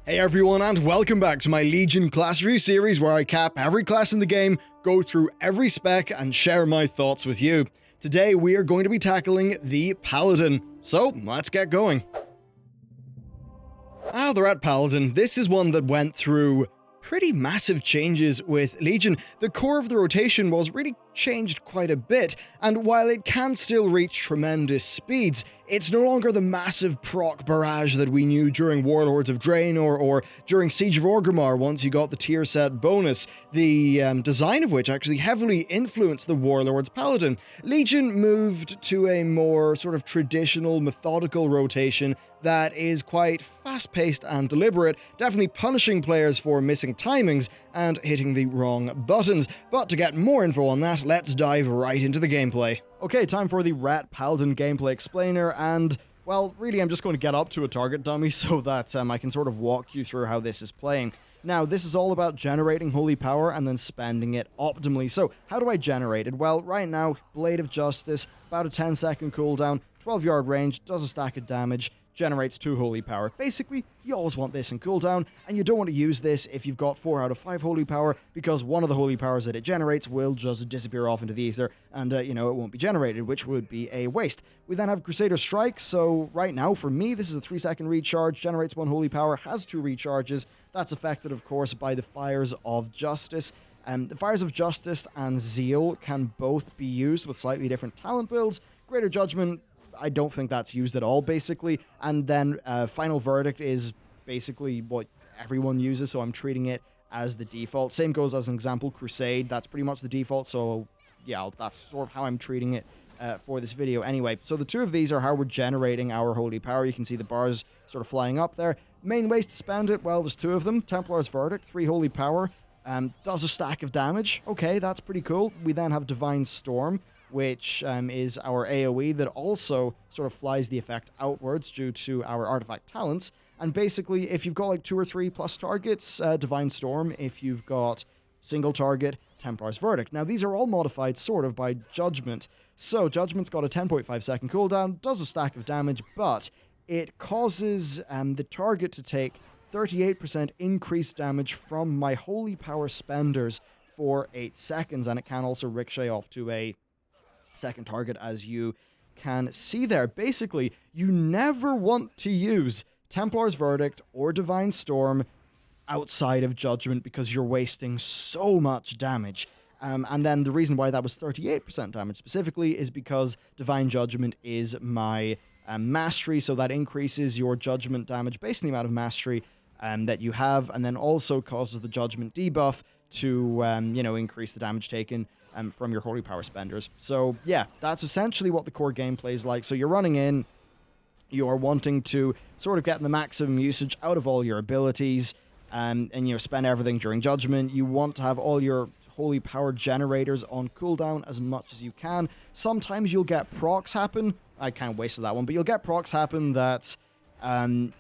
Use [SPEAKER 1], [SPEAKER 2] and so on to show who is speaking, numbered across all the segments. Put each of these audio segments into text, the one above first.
[SPEAKER 1] Hey everyone, and welcome back to my Legion class review series where I cap every class in the game, go through every spec, and share my thoughts with you. Today we are going to be tackling the Paladin, so let's get going. The Rat Paladin. This is one that went through pretty massive changes with Legion. The core of the rotation was really changed quite a bit, and while it can still reach tremendous speeds, it's no longer the massive proc barrage that we knew during Warlords of Draenor or during Siege of Orgrimmar once you got the tier set bonus, the design of which actually heavily influenced the Warlord's Paladin. Legion moved to a more sort of traditional, methodical rotation that is quite fast-paced and deliberate, definitely punishing players for missing timings and hitting the wrong buttons. But to get more info on that, let's dive right into the gameplay. Okay, time for the Rat Paladin gameplay explainer, and, well, really I'm just going to get up to a target dummy so that I can sort of walk you through how this is playing. Now, this is all about generating holy power and then spending it optimally. So, how do I generate it? Well, right now, Blade of Justice, about a 10-second cooldown, 12-yard range, does a stack of damage, generates 2 holy power. Basically, you always want this in cooldown, and you don't want to use this if you've got 4 out of 5 holy power, because one of the holy powers that it generates will just disappear off into the ether, and, it won't be generated, which would be a waste. We then have Crusader Strike, so right now, for me, this is a 3-second recharge, generates 1 holy power, has 2 recharges. That's affected, of course, by the Fires of Justice. The Fires of Justice and Zeal can both be used with slightly different talent builds. Greater Judgment, I don't think that's used at all, basically. And then Final Verdict is basically what everyone uses, so I'm treating it as the default. Same goes as an example, Crusade. That's pretty much the default, so yeah, that's sort of how I'm treating it for this video anyway. So the 2 of these are how we're generating our holy power. You can see the bars sort of flying up there. Main ways to spend it, well, there's 2 of them. Templar's Verdict, 3 holy power, does a stack of damage. Okay, that's pretty cool. We then have Divine Storm, which is our AoE that also sort of flies the effect outwards due to our artifact talents. And basically, if you've got like 2 or 3 plus targets, Divine Storm. If you've got single target, Templar's Verdict. Now, these are all modified sort of by Judgment. So, Judgment's got a 10.5 second cooldown, does a stack of damage, but it causes the target to take 38% increased damage from my holy power spenders for 8 seconds, and it can also ricochet off to a second target, as you can see there. Basically, you never want to use Templar's Verdict or Divine Storm outside of Judgment because you're wasting so much damage. And then the reason why that was 38% damage specifically is because Divine Judgment is my mastery, so that increases your Judgment damage based on the amount of mastery that you have, and then also causes the Judgment debuff to, increase the damage taken from your holy power spenders. So yeah, that's essentially what the core gameplay is like. So you're running in, you're wanting to sort of get the maximum usage out of all your abilities, and spend everything during Judgment. You want to have all your holy power generators on cooldown as much as you can. Sometimes you'll get procs happen. I kind of wasted that one, but you'll get procs happen that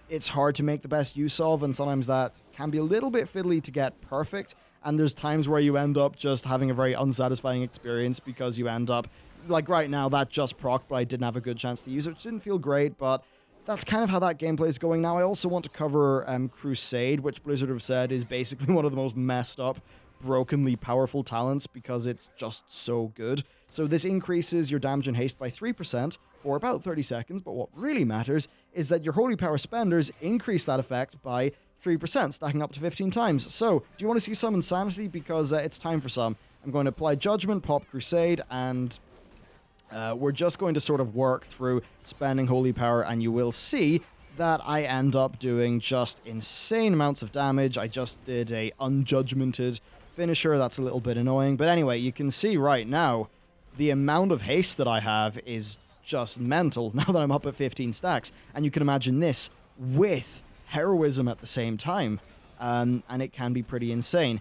[SPEAKER 1] it's hard to make the best use of, and sometimes that can be a little bit fiddly to get perfect. And there's times where you end up just having a very unsatisfying experience because you end up, like right now, that just proc, but I didn't have a good chance to use it, which didn't feel great, but that's kind of how that gameplay is going. Now, I also want to cover Crusade, which Blizzard have said is basically one of the most messed up, brokenly powerful talents because it's just so good. So this increases your damage and haste by 3% for about 30 seconds, but what really matters is that your holy power spenders increase that effect by 3%, stacking up to 15 times. So, do you want to see some insanity? Because it's time for some. I'm going to apply Judgment, pop Crusade, and we're just going to sort of work through spending holy power, and you will see that I end up doing just insane amounts of damage. I just did a unjudgmented finisher. That's a little bit annoying. But anyway, you can see right now the amount of haste that I have is just mental now that I'm up at 15 stacks. And you can imagine this with heroism at the same time. And it can be pretty insane.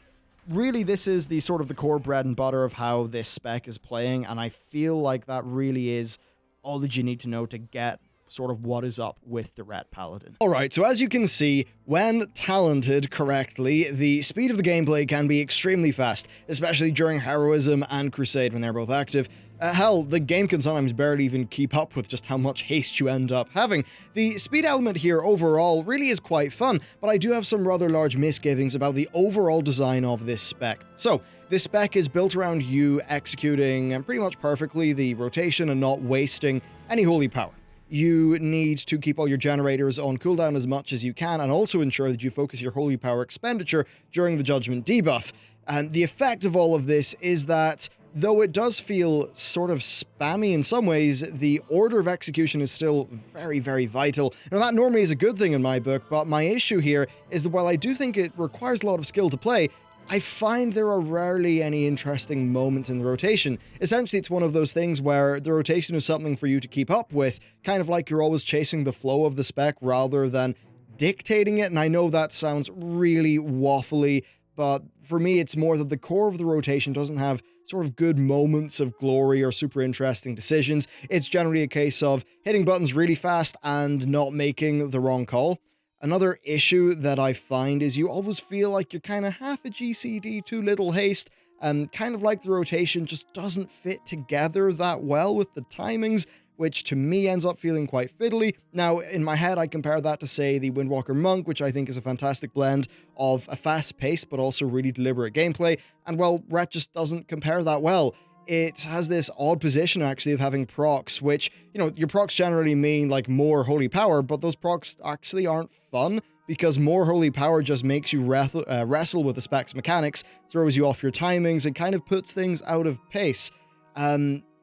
[SPEAKER 1] Really, this is the sort of the core bread and butter of how this spec is playing, and I feel like that really is all that you need to know to get sort of what is up with the Rat Paladin. Alright, so as you can see, when talented correctly, the speed of the gameplay can be extremely fast, especially during Heroism and Crusade when they're both active. Hell, the game can sometimes barely even keep up with just how much haste you end up having. The speed element here overall really is quite fun, but I do have some rather large misgivings about the overall design of this spec. So, this spec is built around you executing pretty much perfectly the rotation and not wasting any holy power. You need to keep all your generators on cooldown as much as you can, and also ensure that you focus your holy power expenditure during the judgment debuff. And the effect of all of this is that though it does feel sort of spammy in some ways, the order of execution is still very, very vital. Now, that normally is a good thing in my book, but my issue here is that while I do think it requires a lot of skill to play, I find there are rarely any interesting moments in the rotation. Essentially, it's one of those things where the rotation is something for you to keep up with, kind of like you're always chasing the flow of the spec rather than dictating it. And I know that sounds really waffly, but for me, it's more that the core of the rotation doesn't have sort of good moments of glory or super interesting decisions. It's generally a case of hitting buttons really fast and not making the wrong call. Another issue that I find is you always feel like you're kind of half a GCD, too little haste, and kind of like the rotation just doesn't fit together that well with the timings, which to me ends up feeling quite fiddly. Now, in my head, I compare that to, say, the Windwalker Monk, which I think is a fantastic blend of a fast pace but also really deliberate gameplay, and well, Ret just doesn't compare that well. It has this odd position, actually, of having procs, which, you know, your procs generally mean, like, more holy power, but those procs actually aren't fun, because more holy power just makes you wrestle with the spec's mechanics, throws you off your timings, and kind of puts things out of pace.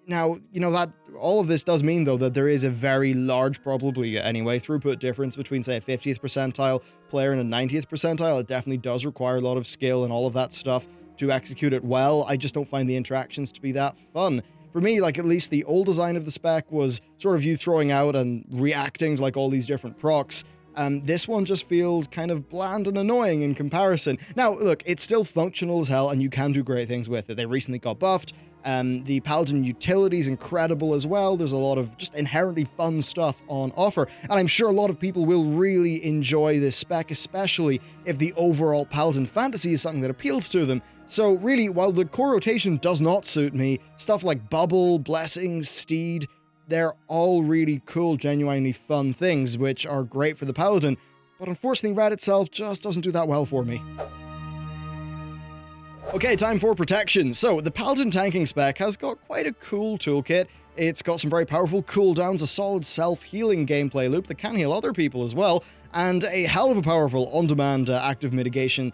[SPEAKER 1] Now, you know, that all of this does mean, though, that there is a very large, probably anyway, throughput difference between, say, a 50th percentile player and a 90th percentile. It definitely does require a lot of skill and all of that stuff to execute it well. I just don't find the interactions to be that fun. For me, like, at least the old design of the spec was sort of you throwing out and reacting to, like, all these different procs. This one just feels kind of bland and annoying in comparison. Now, look, it's still functional as hell, and you can do great things with it. They recently got buffed. The Paladin utility is incredible as well. There's a lot of just inherently fun stuff on offer, and I'm sure a lot of people will really enjoy this spec, especially if the overall Paladin fantasy is something that appeals to them. So really, while the core rotation does not suit me, stuff like Bubble, Blessings, Steed, they're all really cool, genuinely fun things, which are great for the Paladin, but unfortunately Red itself just doesn't do that well for me. Okay, time for protection. So, the Paladin tanking spec has got quite a cool toolkit. It's got some very powerful cooldowns, a solid self-healing gameplay loop that can heal other people as well, and a hell of a powerful on-demand active mitigation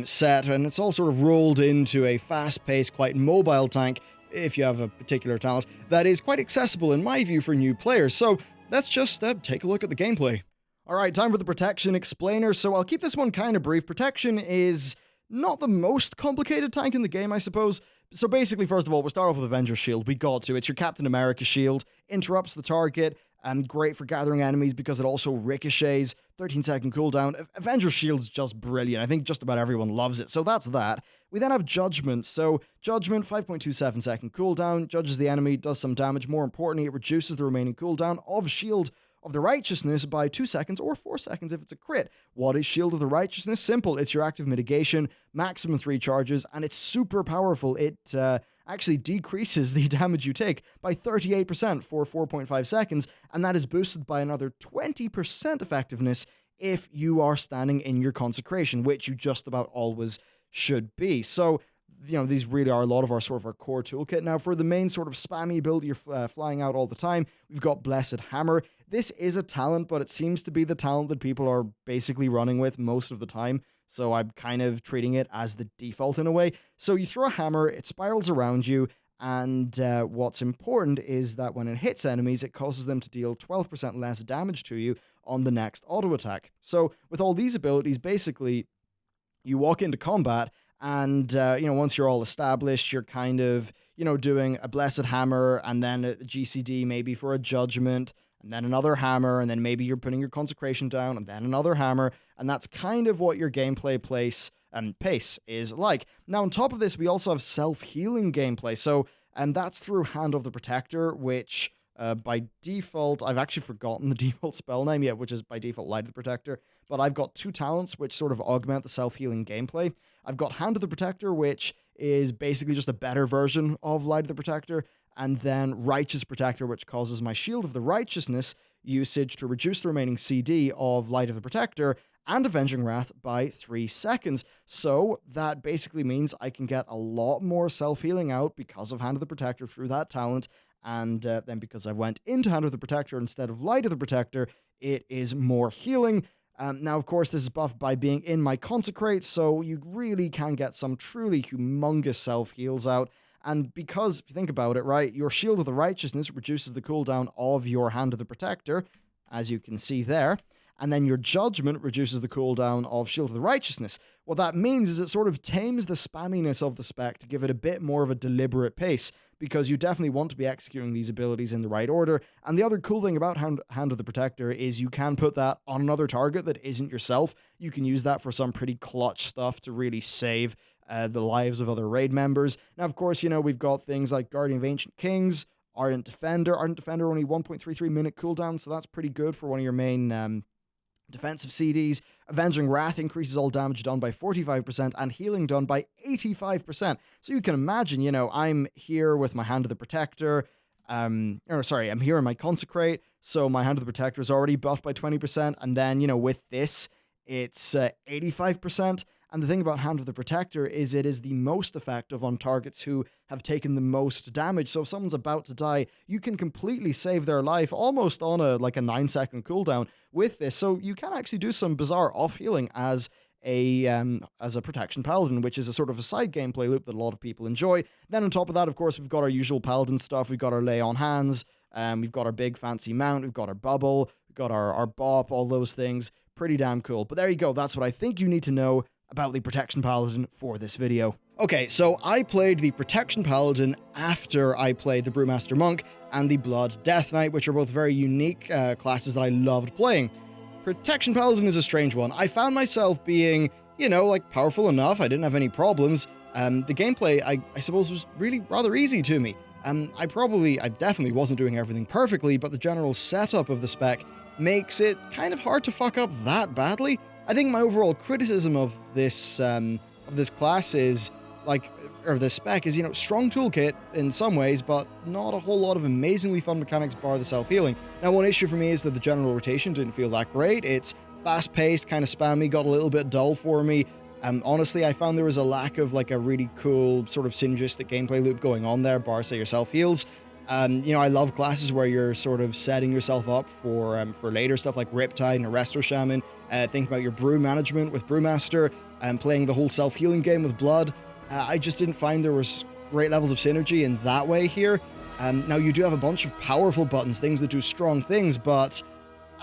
[SPEAKER 1] set, and it's all sort of rolled into a fast-paced, quite mobile tank, if you have a particular talent, that is quite accessible in my view for new players. So, let's just take a look at the gameplay. Alright, time for the protection explainer. So, I'll keep this one kind of brief. Protection is not the most complicated tank in the game, I suppose. So basically, first of all, we'll start off with Avenger Shield. We got to. It's your Captain America shield. Interrupts the target, and great for gathering enemies because it also ricochets. 13-second cooldown. Avenger Shield's just brilliant. I think just about everyone loves it. So that's that. We then have Judgment. So Judgment, 5.27-second cooldown. Judges the enemy, does some damage. More importantly, it reduces the remaining cooldown of Shield of the Righteousness by 2 seconds or 4 seconds if it's a crit. What is Shield of the Righteousness? Simple. It's your active mitigation, maximum 3 charges, and it's super powerful. It actually decreases the damage you take by 38% for 4.5 seconds, and that is boosted by another 20% effectiveness if you are standing in your consecration, which you just about always should be. So, you know, these really are a lot of our sort of our core toolkit. Now, for the main sort of spammy build you're flying out all the time, we've got Blessed Hammer. This is a talent, but it seems to be the talent that people are basically running with most of the time. So I'm kind of treating it as the default in a way. So you throw a hammer, it spirals around you, and what's important is that when it hits enemies, it causes them to deal 12% less damage to you on the next auto attack. So with all these abilities, basically, you walk into combat, and, you know, once you're all established, you're kind of, you know, doing a Blessed Hammer, and then a GCD maybe for a Judgment, and then another hammer, and then maybe you're putting your consecration down, and then another hammer, and that's kind of what your gameplay pace is like. Now, on top of this, we also have self-healing gameplay, so that's through Hand of the Protector, which by default, I've actually forgotten the default spell name yet, which is by default Light of the Protector, but I've got 2 talents which sort of augment the self-healing gameplay. I've got Hand of the Protector, which is basically just a better version of Light of the Protector, and then Righteous Protector, which causes my Shield of the Righteousness usage to reduce the remaining CD of Light of the Protector and Avenging Wrath by 3 seconds. So that basically means I can get a lot more self-healing out because of Hand of the Protector through that talent, and then because I went into Hand of the Protector instead of Light of the Protector, it is more healing. Now, of course, this is buffed by being in my Consecrate, so you really can get some truly humongous self-heals out. And because, if you think about it, right, your Shield of the Righteousness reduces the cooldown of your Hand of the Protector, as you can see there, and then your Judgment reduces the cooldown of Shield of the Righteousness. What that means is it sort of tames the spamminess of the spec to give it a bit more of a deliberate pace, because you definitely want to be executing these abilities in the right order. And the other cool thing about Hand of the Protector is you can put that on another target that isn't yourself. You can use that for some pretty clutch stuff to really save the lives of other raid members. Now, of course, we've got things like Guardian of Ancient Kings, Ardent Defender. Ardent Defender only 1.33 minute cooldown, so that's pretty good for one of your main defensive CDs. Avenging Wrath increases all damage done by 45% and healing done by 85%. So you can imagine, I'm here with my Hand of the Protector. I'm here in my Consecrate, so my Hand of the Protector is already buffed by 20%, and then, with this, it's 85%. And the thing about Hand of the Protector is it is the most effective on targets who have taken the most damage. So if someone's about to die, you can completely save their life almost on a 9-second cooldown with this. So you can actually do some bizarre off-healing as a Protection Paladin, which is a sort of a side gameplay loop that a lot of people enjoy. Then on top of that, of course, we've got our usual Paladin stuff. We've got our Lay on Hands. We've got our big fancy mount. We've got our bubble. We've got our bop, all those things. Pretty damn cool. But there you go. That's what I think you need to know about the Protection Paladin for this video. Okay, so I played the Protection Paladin after I played the Brewmaster Monk and the Blood Death Knight, which are both very unique classes that I loved playing. Protection Paladin is a strange one. I found myself being, powerful enough. I didn't have any problems. The gameplay, I suppose, was really rather easy to me. I definitely wasn't doing everything perfectly, but the general setup of the spec makes it kind of hard to fuck up that badly. I think my overall criticism of this class is, this spec is, strong toolkit in some ways, but not a whole lot of amazingly fun mechanics bar the self-healing. Now, one issue for me is that the general rotation didn't feel that great. It's fast-paced, kind of spammy, got a little bit dull for me. Honestly, I found there was a lack of, a really cool sort of synergistic gameplay loop going on there, bar, say, your self-heals. I love classes where you're sort of setting yourself up for later stuff like Riptide and Arresto Shaman. Think about your brew management with Brewmaster and playing the whole self-healing game with Blood. I just didn't find there was great levels of synergy in that way here. Now, you do have a bunch of powerful buttons, things that do strong things, but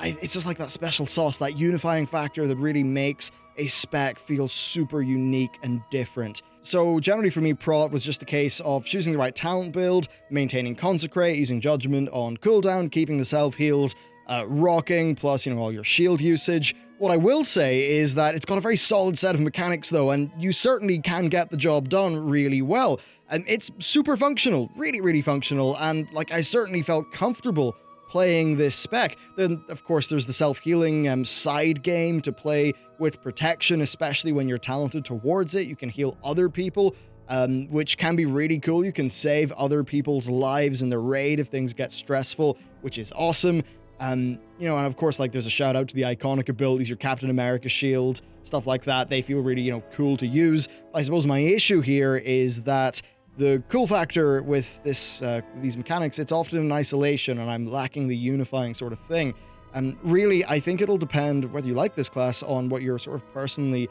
[SPEAKER 1] it's just like that special sauce, that unifying factor that really makes a spec feel super unique and different. So generally for me, Prot was just a case of choosing the right talent build, maintaining Consecrate, using Judgment on cooldown, keeping the self-heals rocking, plus, all your shield usage. What I will say is that it's got a very solid set of mechanics, though, and you certainly can get the job done really well. And it's super functional, really, really functional, and, I certainly felt comfortable playing this spec. Then, of course, there's the self-healing side game to play with Protection, especially when you're talented towards it. You can heal other people, which can be really cool. You can save other people's lives in the raid if things get stressful, which is awesome. And of course, there's a shout out to the iconic abilities, your Captain America shield, stuff like that. They feel really, cool to use. I suppose my issue here is that the cool factor with these mechanics, it's often in isolation, and I'm lacking the unifying sort of thing. And really, I think it'll depend whether you like this class on what you're sort of personally,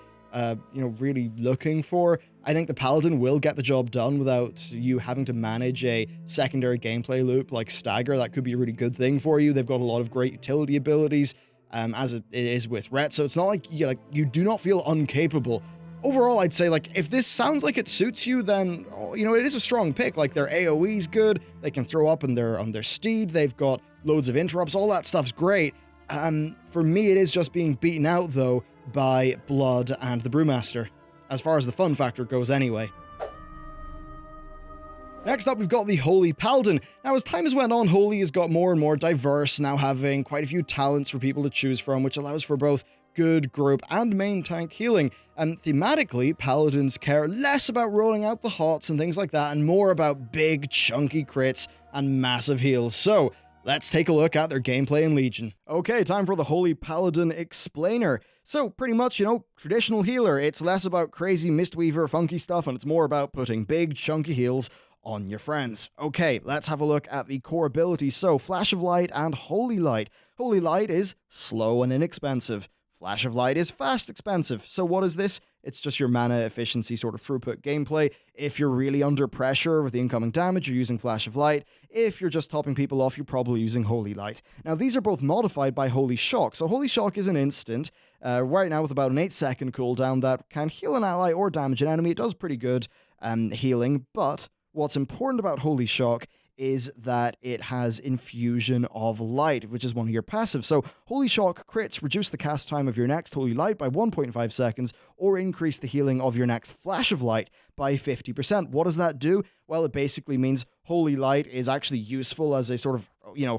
[SPEAKER 1] really looking for. I think the Paladin will get the job done without you having to manage a secondary gameplay loop like Stagger. That could be a really good thing for you. They've got a lot of great utility abilities, as it is with Ret, so it's not like you do not feel incapable. Overall, I'd say, if this sounds like it suits you, then, it is a strong pick. Their AoE's good, they can throw up on their steed, they've got loads of interrupts, all that stuff's great. For me, it is just being beaten out, though, by Blood and the Brewmaster, as far as the fun factor goes anyway. Next up, we've got the Holy Paladin. Now, as time has went on, Holy has got more and more diverse, now having quite a few talents for people to choose from, which allows for both good group and main tank healing. And thematically, Paladins care less about rolling out the hots and things like that, and more about big, chunky crits and massive heals. So, let's take a look at their gameplay in Legion. Okay, time for the Holy Paladin Explainer. So, pretty much, traditional healer. It's less about crazy Mistweaver funky stuff, and it's more about putting big, chunky heals on your friends. Okay, let's have a look at the core abilities. So, Flash of Light and Holy Light. Holy Light is slow and inexpensive. Flash of Light is fast expensive. So what is this? It's just your mana efficiency sort of throughput gameplay. If you're really under pressure with the incoming damage, you're using Flash of Light. If you're just topping people off, you're probably using Holy Light. Now, these are both modified by Holy Shock. So Holy Shock is an instant, right now with about an 8-second cooldown that can heal an ally or damage an enemy. It does pretty good healing, but what's important about Holy Shock is that it has Infusion of Light, which is one of your passives. So Holy Shock crits reduce the cast time of your next Holy Light by 1.5 seconds, or increase the healing of your next Flash of Light by 50%. What does that do? Well, it basically means Holy Light is actually useful as a sort of,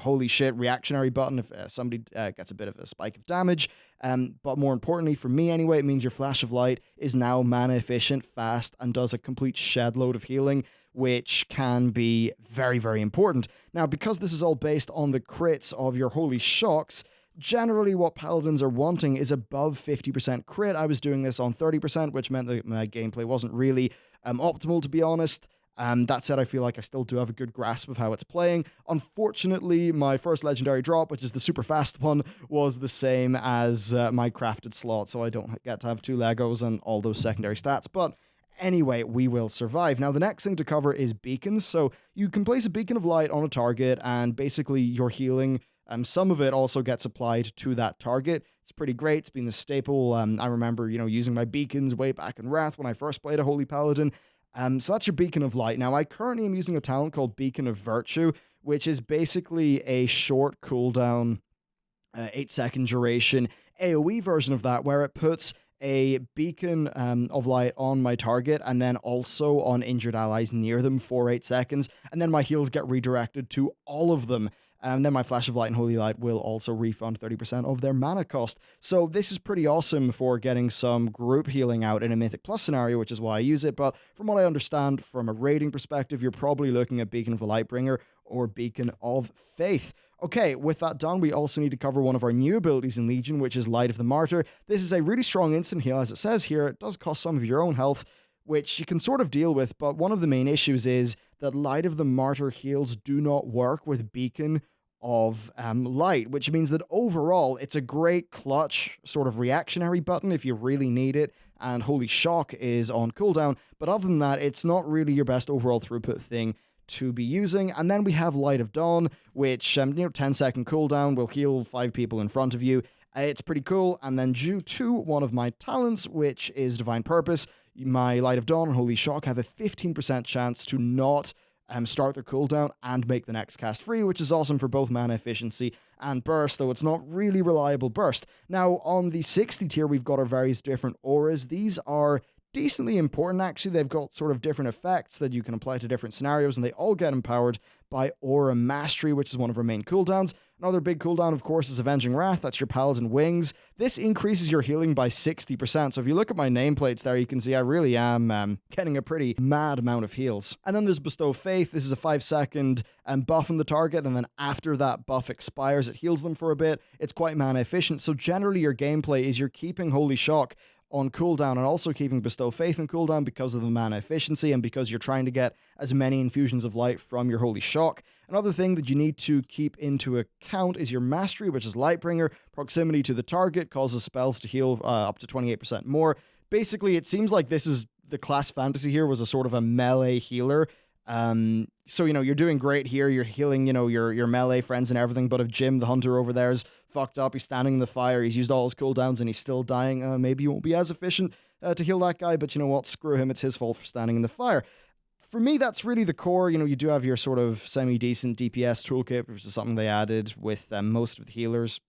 [SPEAKER 1] holy shit reactionary button if somebody gets a bit of a spike of damage. But more importantly, for me anyway, it means your Flash of Light is now mana efficient, fast, and does a complete shed load of healing, which can be very, very important. Now, because this is all based on the crits of your Holy Shocks, generally what Paladins are wanting is above 50% crit. I was doing this on 30%, which meant that my gameplay wasn't really optimal, to be honest. That said, I feel like I still do have a good grasp of how it's playing. Unfortunately, my first legendary drop, which is the super fast one, was the same as my crafted slot, so I don't get to have 2 Legos and all those secondary stats, but anyway, we will survive. Now, the next thing to cover is beacons. So you can place a beacon of light on a target, and basically your healing, some of it also gets applied to that target. It's pretty great. It's been the staple. I remember, using my beacons way back in Wrath when I first played a Holy Paladin. So that's your beacon of light. Now, I currently am using a talent called Beacon of Virtue, which is basically a short cooldown, 8-second duration AoE version of that, where it puts a beacon of light on my target and then also on injured allies near them for 8 seconds, and then my heals get redirected to all of them. And then my Flash of Light and Holy Light will also refund 30% of their mana cost. So this is pretty awesome for getting some group healing out in a Mythic Plus scenario, which is why I use it. But from what I understand, from a rating perspective, you're probably looking at Beacon of the Lightbringer or Beacon of Faith. Okay, with that done, we also need to cover one of our new abilities in Legion, which is Light of the Martyr. This is a really strong instant heal, as it says here. It does cost some of your own health, which you can sort of deal with, but one of the main issues is that Light of the Martyr heals do not work with Beacon of Light, which means that overall it's a great clutch sort of reactionary button if you really need it, and Holy Shock is on cooldown, but other than that, it's not really your best overall throughput thing to be using. And then we have Light of Dawn, which 10-second cooldown will heal 5 people in front of you. It's pretty cool. And then due to one of my talents, which is Divine Purpose, my Light of Dawn and Holy Shock have a 15% chance to not start their cooldown and make the next cast free, which is awesome for both mana efficiency and burst, though it's not really reliable burst. Now, on the 60 tier, we've got our various different auras. These are decently important, actually. They've got sort of different effects that you can apply to different scenarios, and they all get empowered by Aura Mastery, which is one of our main cooldowns. Another big cooldown, of course, is Avenging Wrath. That's your Paladin Wings. This increases your healing by 60%. So if you look at my nameplates there, you can see I really am getting a pretty mad amount of heals. And then there's Bestow Faith. This is a 5-second buff on the target, and then after that buff expires, it heals them for a bit. It's quite mana efficient. So generally your gameplay is you're keeping Holy Shock on cooldown and also keeping Bestow Faith on cooldown because of the mana efficiency and because you're trying to get as many infusions of light from your Holy Shock. Another thing that you need to keep into account is your Mastery, which is Lightbringer. Proximity to the target causes spells to heal up to 28% more. Basically, it seems like this is the class fantasy here was a sort of a melee healer. So, you're doing great here. You're healing, your melee friends and everything. But if Jim, the hunter over there, is fucked up, he's standing in the fire, he's used all his cooldowns and he's still dying, maybe you won't be as efficient to heal that guy. But you know what? Screw him. It's his fault for standing in the fire. For me, that's really the core. You do have your sort of semi-decent DPS toolkit, which is something they added with most of the healers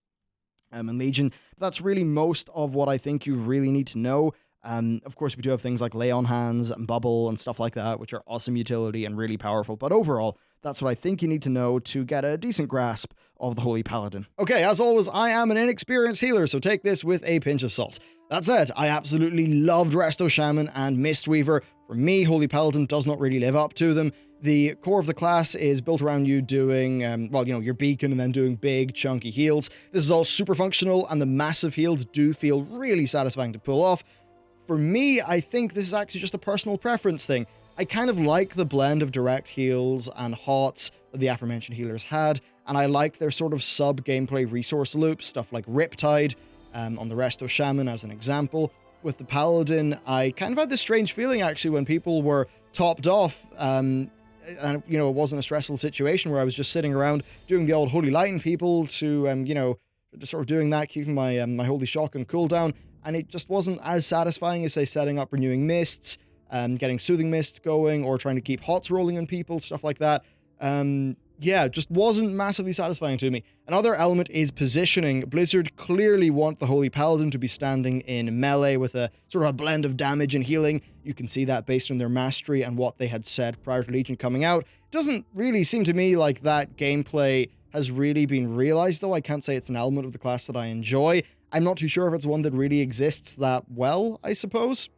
[SPEAKER 1] in Legion. But that's really most of what I think you really need to know. Of course, we do have things like Lay on Hands and Bubble and stuff like that, which are awesome utility and really powerful. But overall, That's what I think you need to know to get a decent grasp of the Holy Paladin. Okay, as always, I am an inexperienced healer, so take this with a pinch of salt. That said, I absolutely loved Resto Shaman and Mistweaver. For me, Holy Paladin does not really live up to them. The core of the class is built around you doing, your beacon and then doing big, chunky heals. This is all super functional, and the massive heals do feel really satisfying to pull off. For me, I think this is actually just a personal preference thing. I kind of like the blend of direct heals and HOTS that the aforementioned healers had, and I liked their sort of sub-gameplay resource loops, stuff like Riptide on the Resto Shaman as an example. With the Paladin, I kind of had this strange feeling actually when people were topped off, and it wasn't a stressful situation where I was just sitting around doing the old Holy Lighten people to, just sort of doing that, keeping my my Holy Shock on cooldown, and it just wasn't as satisfying as, say, setting up Renewing Mists, getting Soothing Mists going, or trying to keep HOTS rolling on people, stuff like that. Just wasn't massively satisfying to me. Another element is positioning. Blizzard clearly want the Holy Paladin to be standing in melee with a sort of a blend of damage and healing. You can see that based on their mastery and what they had said prior to Legion coming out. It doesn't really seem to me like that gameplay has really been realized, though. I can't say it's an element of the class that I enjoy. I'm not too sure if it's one that really exists that well, I suppose.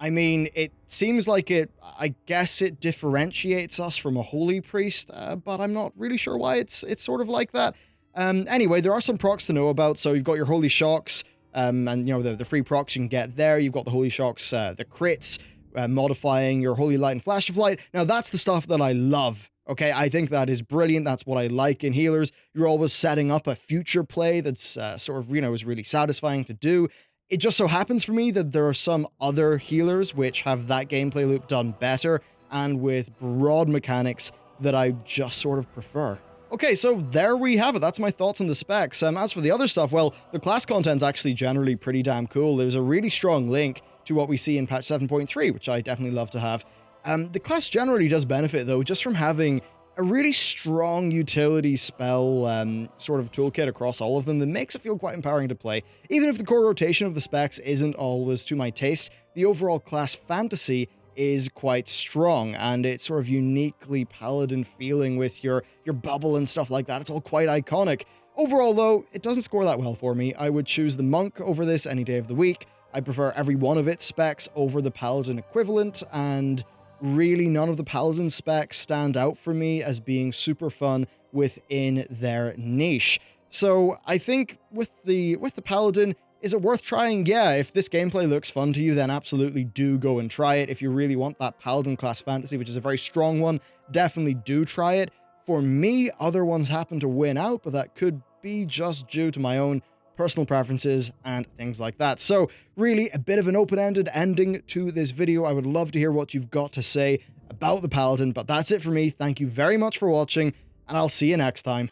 [SPEAKER 1] I mean, it seems like I guess it differentiates us from a Holy Priest, but I'm not really sure why it's sort of like that. Anyway, there are some procs to know about. So you've got your Holy Shocks, and the free procs you can get there. You've got the Holy Shocks, the crits, modifying your Holy Light and Flash of Light. Now, that's the stuff that I love. Okay, I think that is brilliant. That's what I like in healers. You're always setting up a future play that's is really satisfying to do. It just so happens for me that there are some other healers which have that gameplay loop done better and with broad mechanics that I just sort of prefer. Okay, so there we have it. That's my thoughts on the specs. As for the other stuff, well, the class content's actually generally pretty damn cool. There's a really strong link to what we see in patch 7.3, which I definitely love to have. The class generally does benefit, though, just from having a really strong utility spell sort of toolkit across all of them that makes it feel quite empowering to play. Even if the core rotation of the specs isn't always to my taste, the overall class fantasy is quite strong, and it's sort of uniquely Paladin feeling with your bubble and stuff like that. It's all quite iconic. Overall, though, it doesn't score that well for me. I would choose the Monk over this any day of the week. I prefer every one of its specs over the Paladin equivalent, and really none of the Paladin specs stand out for me as being super fun within their niche. So I think with the Paladin, is it worth trying? Yeah, if this gameplay looks fun to you, then absolutely do go and try it. If you really want that Paladin class fantasy, which is a very strong one, definitely do try it. For me, other ones happen to win out, but that could be just due to my own personal preferences and things like that. So really a bit of an open-ended ending to this video. I would love to hear what you've got to say about the Paladin, but that's it for me. Thank you very much for watching, and I'll see you next time.